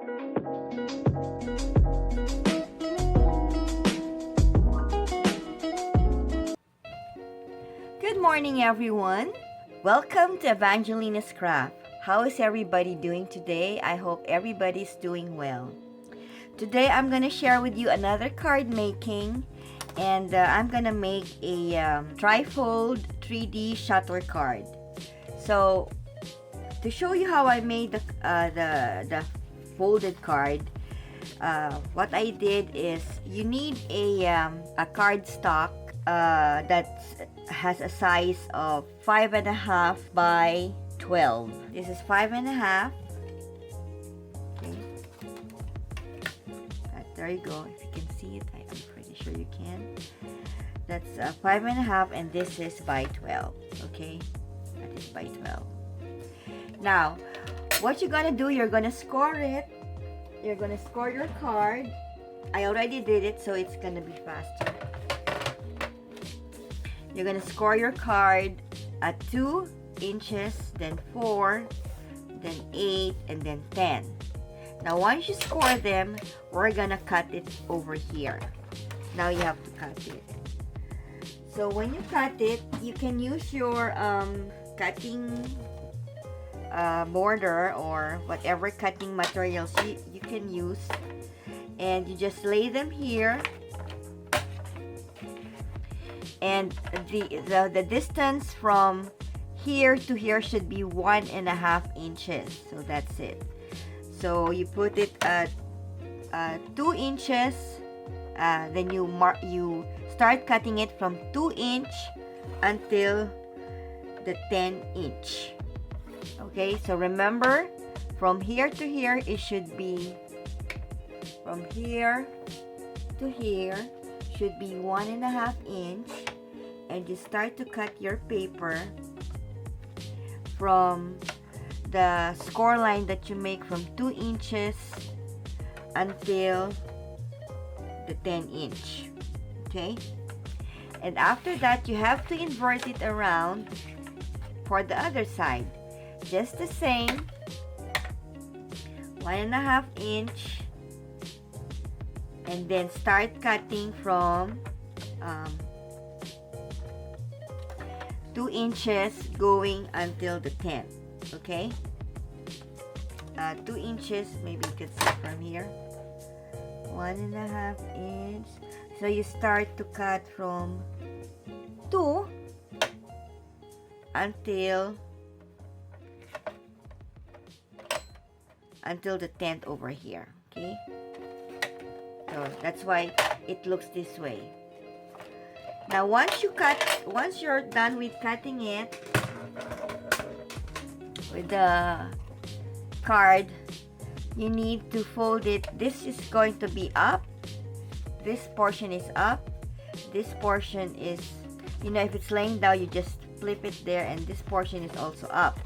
Good morning, everyone. Welcome to Evangelinas Craft. How is everybody doing today? I hope everybody's doing well. Today, I'm going to share with you another card making, and I'm going to make a Trifold 3D shutter card. So, to show you how I made the folded card, what I did is you need a cardstock that has a size of 5.5 by 12. This is 5.5. Okay. There you go. If you can see it, I'm pretty sure you can. That's 5.5, and this is by 12. Okay, that is by 12. Now, what you're gonna do? You're gonna score it. You're gonna score your card. I already did it, so it's gonna be faster. You're going to score your card at 2 inches, then 4, then 8, and then 10. Now, once you score them, we're going to cut it over here. Now, you have to cut it. So, when you cut it, you can use your cutting border or whatever cutting materials you can use. And you just lay them here. And the distance from here to here should be 1.5 inches. So that's it. So you put it at 2 inches. Then you start cutting it from 2 inch until the 10 inch. Okay. So remember, from here to here, it should be from here to here should be 1.5 inch. And you start to cut your paper from the score line that you make from 2 inches until the 10 inch. Okay? And after that, you have to invert it around for the other side. Just the same. 1.5 inch. And then start cutting from 2 inches going until the 10. Okay? 2 inches, maybe you can see from here. 1.5 inch. So you start to cut from 2 until the 10th over here. Okay? So that's why it looks this way. Now, once you're done with cutting it with the card, you need to fold it. This is going to be up. This portion is up. This portion is, if it's laying down, you just flip it there, and this portion is also up.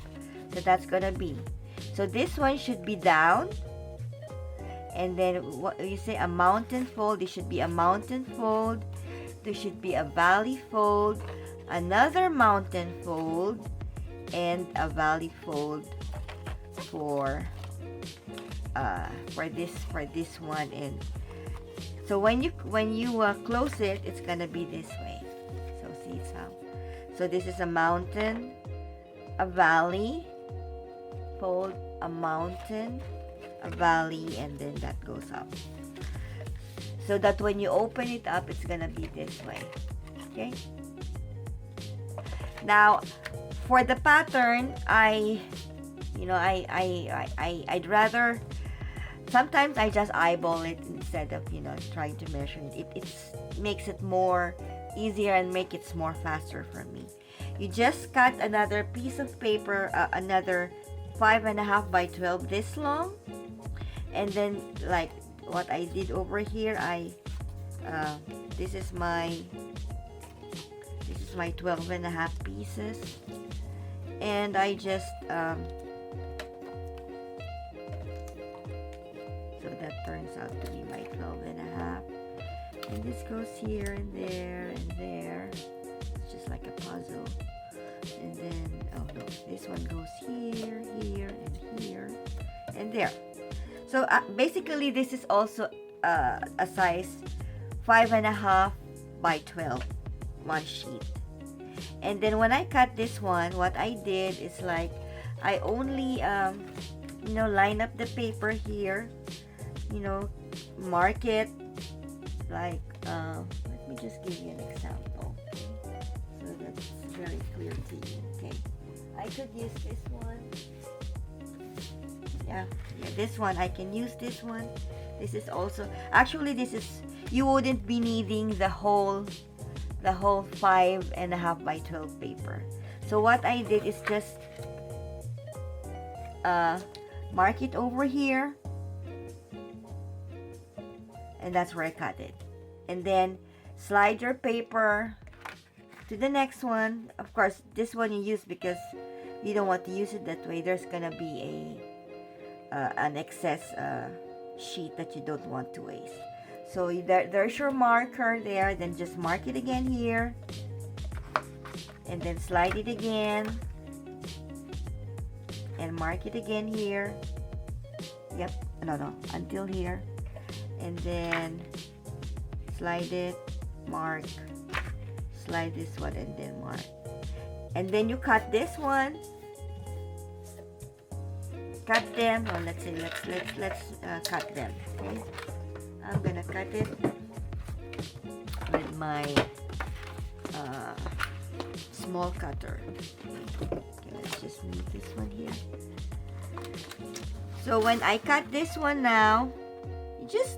So that's gonna be. So this one should be down. And then what you say, a mountain fold. It should be a mountain fold. There should be a valley fold, another mountain fold, and a valley fold for this one. And so when you close it, it's gonna be this way. So see how. So this is a mountain, a valley fold, a mountain, a valley, and then that goes up. So that when you open it up, it's gonna be this way. Okay. Now, for the pattern, I'd rather. Sometimes I just eyeball it instead of trying to measure it. It makes it more easier and make it more faster for me. You just cut another piece of paper, another 5.5 by 12 this long, and then like what I did over here, this is my 12.5 pieces, and I just so that turns out to be my 12.5, and this goes here and there and there. It's just like a puzzle. And then, oh no, this one goes here, here, and here, and there. So basically, this is also a size 5.5 by 12, one sheet. And then when I cut this one, what I did is like, I only, line up the paper here, mark it, like, let me just give you an example, okay? So that's very clear to you, okay? I could use this one. Yeah, this one, I can use this one. This is also, actually this is, you wouldn't be needing the whole 5.5 by 12 paper. So what I did is just mark it over here, and that's where I cut it. And then slide your paper to the next one. Of course, this one you use because you don't want to use it that way. There's gonna be an excess sheet that you don't want to waste. So there's your marker there. Then just mark it again here, and then slide it again, and mark it again here. Yep, no, until here, and then slide it, mark, slide this one, and then mark. And then you cut this one, cut them. Well, let's cut them. Okay, I'm gonna cut it with my small cutter. Okay, let's just move this one here. So when I cut this one now, you just,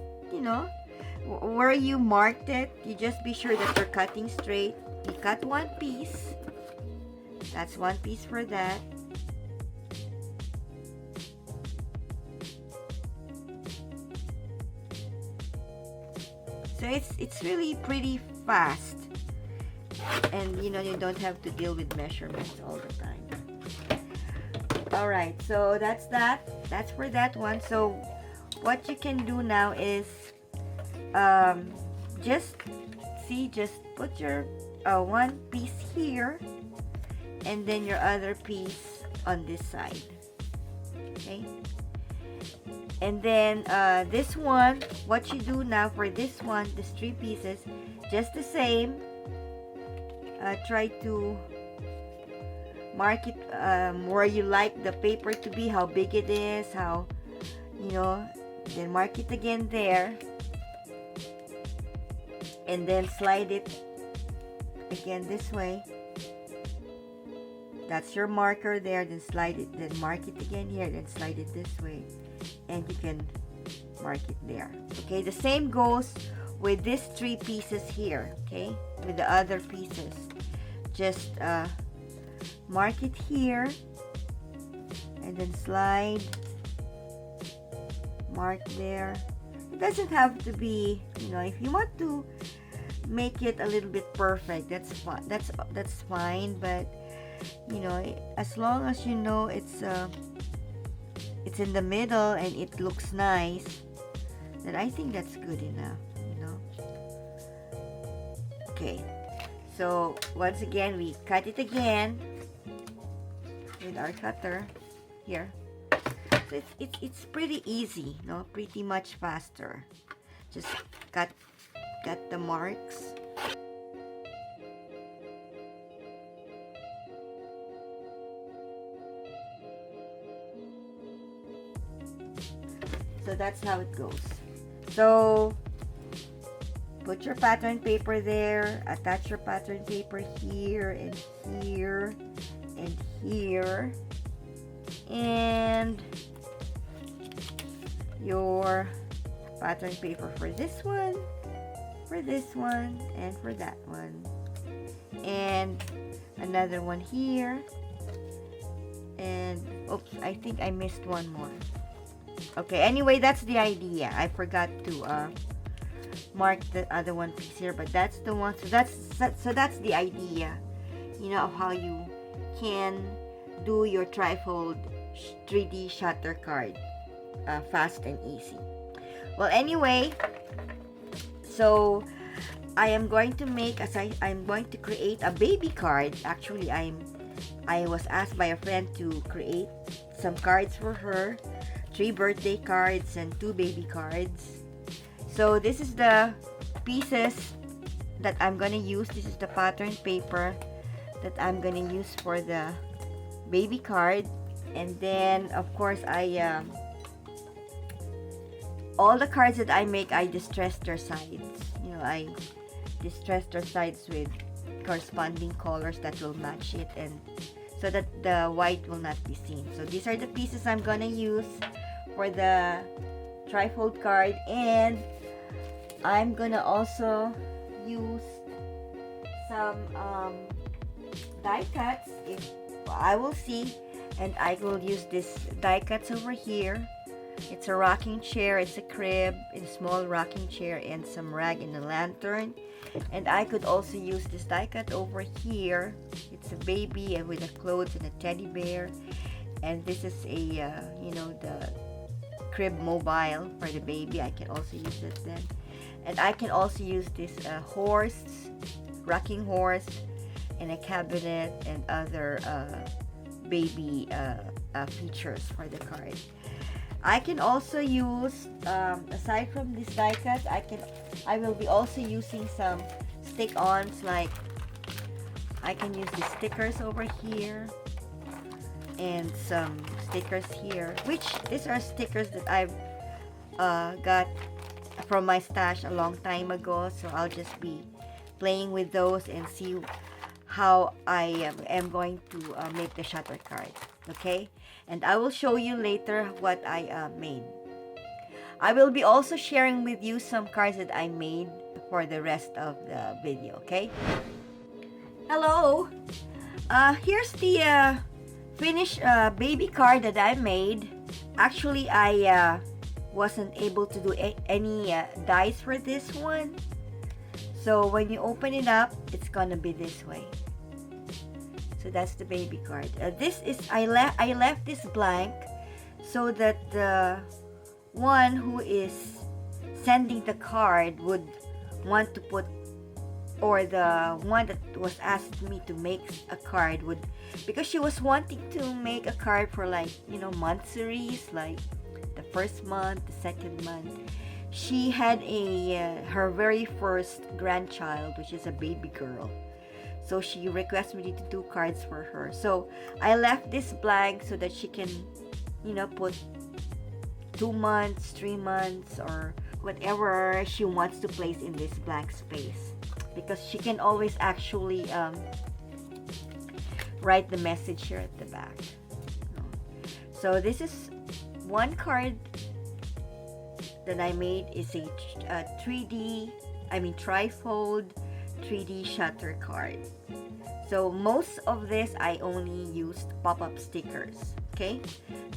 where you marked it, you just be sure that you're cutting straight. You cut one piece. That's one piece for that. So it's really pretty fast, and you don't have to deal with measurements all the time. All right, so that's for that one. So what you can do now is just put your one piece here, and then your other piece on this side. Okay, and then this one, what you do now for this one, these 3 pieces, just the same. Try to mark it where you like the paper to be, how big it is, how, then mark it again there, and then slide it again this way. That's your marker there. Then slide it, then mark it again here, then slide it this way, and you can mark it there. Okay, the same goes with these 3 pieces here. Okay, with the other pieces, just mark it here, and then slide, mark there. It doesn't have to be, if you want to make it a little bit perfect, that's fine. That's fine. But as long as it's in the middle and it looks nice, then I think that's good enough. Okay. So once again, we cut it again with our cutter here. So it's pretty easy, pretty much faster. Just cut the marks. So that's how it goes. So put your pattern paper there, attach your pattern paper here and here and here, and your pattern paper for this one, and for that one, and another one here, and oops, I think I missed one more. Okay, anyway, that's the idea. I forgot to mark the other one piece here, but that's the one. So that's the idea, of how you can do your trifold 3D shutter card fast and easy. Well, anyway, so I am going to I'm going to create a baby card. Actually, I was asked by a friend to create some cards for her. 3 birthday cards and 2 baby cards. So this is the pieces that I'm gonna use. This is the pattern paper that I'm gonna use for the baby card. And then of course all the cards that I make, I distress their sides. I distress their sides with corresponding colors that will match it, and so that the white will not be seen. So these are the pieces I'm gonna use for the trifold card, and I'm gonna also use some die cuts. If I will see, and I will use this die cuts over here. It's a rocking chair, it's a crib, a small rocking chair, and some rag and a lantern. And I could also use this die cut over here. It's a baby and with a clothes and a teddy bear. And this is a the crib mobile for the baby. I can also use it then. And I can also use this rocking horse, and a cabinet and other baby features for the card. I can also use, aside from this die cut, I will be also using some stick-ons. Like I can use the stickers over here and some stickers here, which these are stickers that I've got from my stash a long time ago. So I'll just be playing with those and see how I am going to make the shutter card. Okay, and I will show you later what I made. I will be also sharing with you some cards that I made for the rest of the video. Okay, hello, here's the finished baby card that I made. Actually, I wasn't able to do any dies for this one, so when you open it up, it's gonna be this way. So that's the baby card. This is I left this blank so that the one who is sending the card would want to put, or the one that was asked me to make a card would, because she was wanting to make a card for month series, like the first month, the second month. She had her very first grandchild, which is a baby girl. So she requested me to do cards for her. So I left this blank so that she can, put 2 months, 3 months, or whatever she wants to place in this blank space. Because she can always actually write the message here at the back. So this is one card that I made. Is a trifold 3D shutter card. So most of this I only used pop-up stickers. Okay,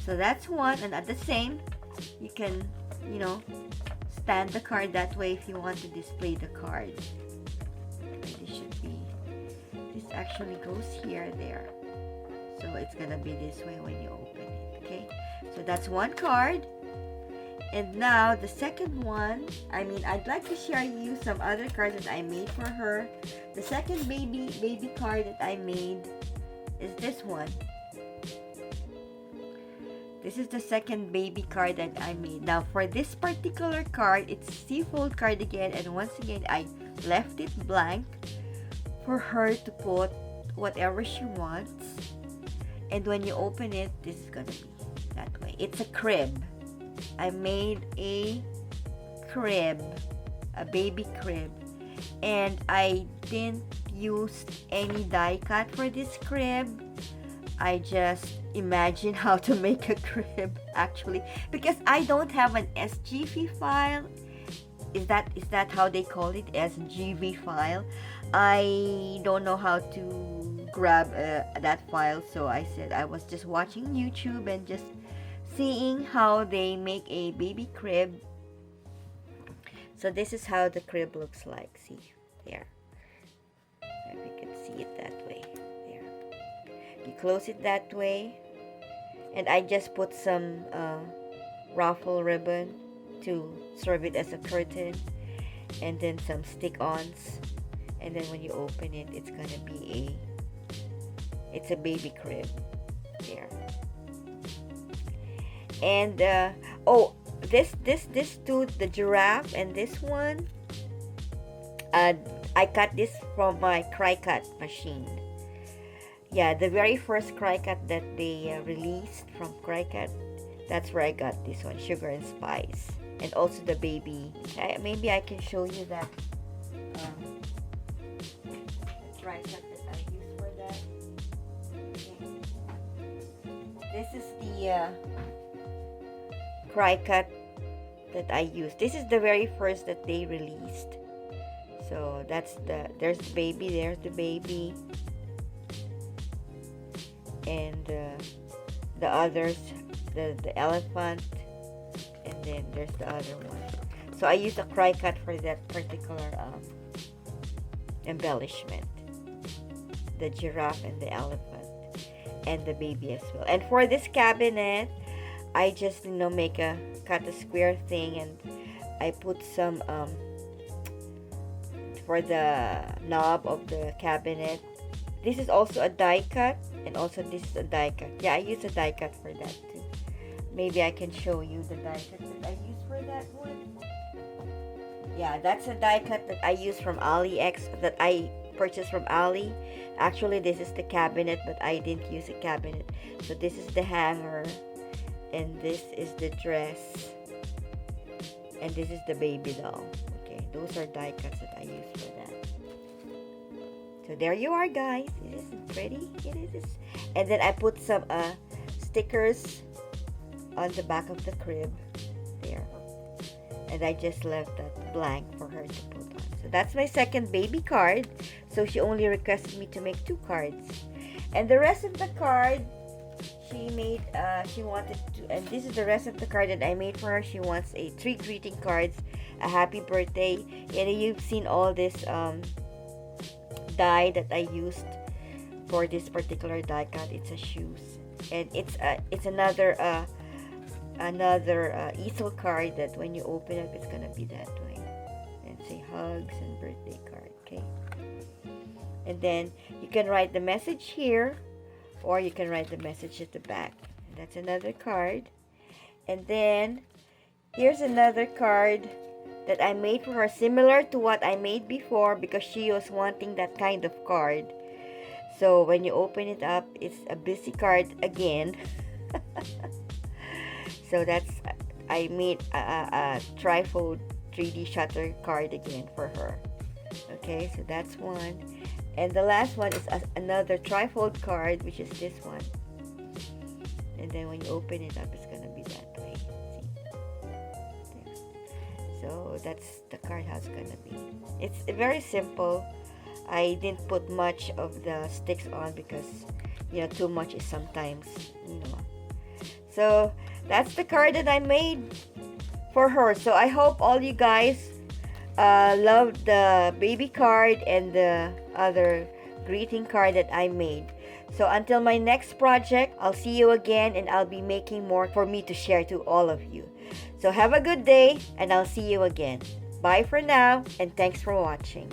so that's one. And at the same, you can stand the card that way if you want to display the card. This actually goes here, there, so it's gonna be this way when you open it. Okay, so that's one card. And now the second one, I'd like to share you some other cards that I made for her. The second baby card that I made is this one. This is the second baby card that I made. Now for this particular card, it's Trifold card again, and once again I left it blank for her to put whatever she wants. And when you open it, this is gonna be that way. It's a crib. I made a crib, a baby crib, and I didn't use any die cut for this crib. I just imagined how to make a crib, actually, because I don't have an SGV file. Is that how they call it? SGV file? I don't know how to grab that file, so I said I was just watching YouTube and just seeing how they make a baby crib. So this is how the crib looks like. See there, if you can see it that way. There, you close it that way, and I just put some ruffle ribbon to serve it as a curtain, and then some stick-ons, and then when you open it, it's gonna be a baby crib there. And oh, this two, the giraffe and this one, I cut this from my cry cut machine. Yeah, the very first cry cut that they released from cry cut, that's where I got this one, Sugar and Spice. And also the baby. Maybe I can show you that cry cut that I use for that. Okay. This is the cry cut that I used. This is the very first that they released. So there's the baby, and the others, the elephant, and then there's the other one. So I used a cry cut for that particular embellishment, the giraffe and the elephant, and the baby as well. And for this cabinet, I just cut a square thing, and I put some for the knob of the cabinet. This is also a die cut, and also this is a die cut. Yeah, I use a die cut for that too. Maybe I can show you the die cut that I use for that one. Yeah, that's a die cut that I use from AliEx, that I purchased from Ali. Actually, this is the cabinet, but I didn't use a cabinet. So this is the hanger, and this is the dress, and this is the baby doll. Okay, those are die cuts that I use for that. So there you are, guys. It is pretty. It is. And then I put some stickers on the back of the crib there, and I just left that blank for her to put on. So that's my second baby card. So she only requested me to make 2 cards, and the rest of the card she made, she wanted to, and this is the rest of the card that I made for her. She wants 3 greeting cards, a happy birthday, and you've seen all this die that I used for this particular die cut. It's a shoes, and it's another easel card that when you open it, it's gonna be that way, and say hugs and birthday card. Okay, and then you can write the message here, or you can write the message at the back. That's another card. And then here's another card that I made for her, similar to what I made before, because she was wanting that kind of card. So when you open it up, it's a busy card again. So I made a Trifold 3D shutter card again for her. Okay, so that's one. And the last one is another Trifold card, which is this one. And then when you open it up, it's gonna be that way. See? There. So that's the card how it's gonna be. It's very simple. I didn't put much of the sticks on because too much is sometimes So that's the card that I made for her. So I hope all you guys love the baby card and the other greeting card that I made. So until my next project, I'll see you again, and I'll be making more for me to share to all of you. So have a good day, and I'll see you again. Bye for now, and thanks for watching.